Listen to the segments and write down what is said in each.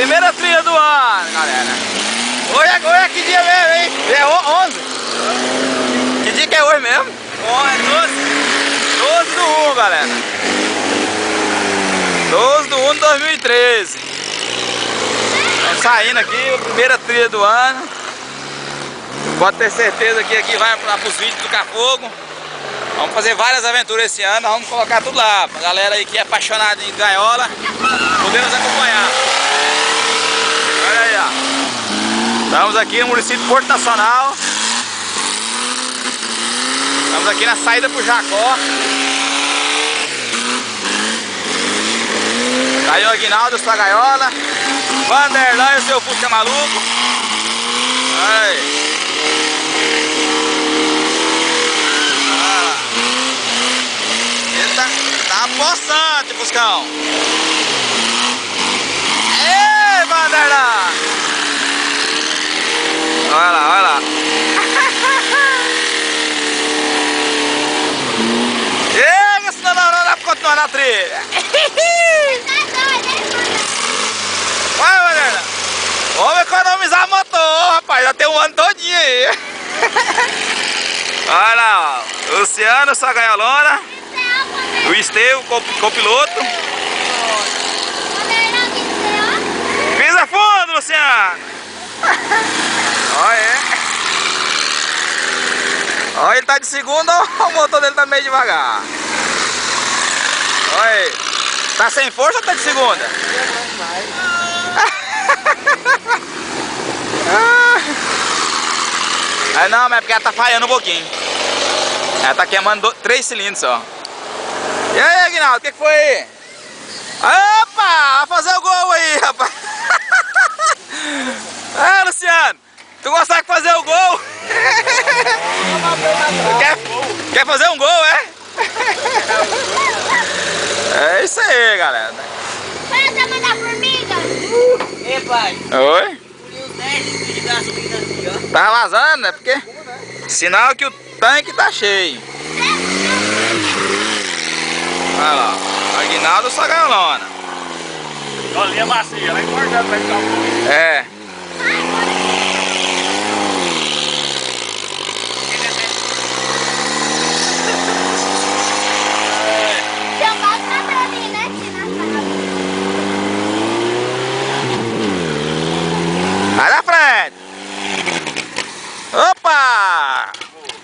Primeira trilha do ano, galera. Hoje é que dia mesmo, hein? É 11. Que dia que é hoje mesmo? É 12 do 1, galera. 12 do 1 de 2013. Estamos saindo aqui, primeira trilha do ano. Pode ter certeza que aqui vai para os vídeos do Cafogo. Vamos fazer várias aventuras esse ano, vamos colocar tudo lá. Pra galera aí que é apaixonada em gaiola, poder nos acompanhar. Olha aí, ó. Estamos aqui no município de Porto Nacional. Estamos aqui na saída pro Jacó. Tá aí o Aguinaldo, sua gaiola. Vanderlan e o seu Fusca maluco. Aí. Tá possante, Fuscão. Ei, Vanderlan! Olha lá, olha lá. Chega, senão não dá pra continuar na trilha. Vai, Vanderlan. Vamos economizar motor, rapaz. Já tem um ano todinho aí. Olha lá, ó. Luciano, sua gaiolona. O Esteu, copiloto. Pisa fundo, Luciano. Olha, olha, ele tá de segunda, o motor dele tá meio devagar. Olha aí. Tá sem força ou tá de segunda? Aí não, mas é porque ela tá falhando um pouquinho. Ela tá queimando 3 cilindros só. E aí, Aguinaldo, o que foi aí? Opa! Vai fazer o gol aí, rapaz! É, Luciano! Tu consegue fazer o gol? Quer fazer um gol, é? É isso aí, galera. Para você mandar formiga? Ei, pai. Oi? Assim, Tá vazando, né? Porque sinal que o tanque tá cheio. Olha lá, Aguinaldo sua gaolona. Galinha macia, ela é engordada, vai ficar bom. É. Seu pai tá pra mim, né? Vai na frente. Opa!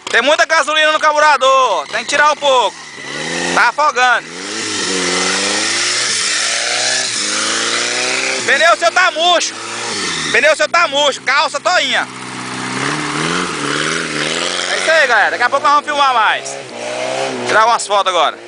Tem muita gasolina no carburador, tem que tirar um pouco. Tá afogando. Pneu seu tá murcho. Pneu seu tá murcho, calça toinha. É isso aí, galera. Daqui a pouco nós vamos filmar mais. Tirar umas fotos agora.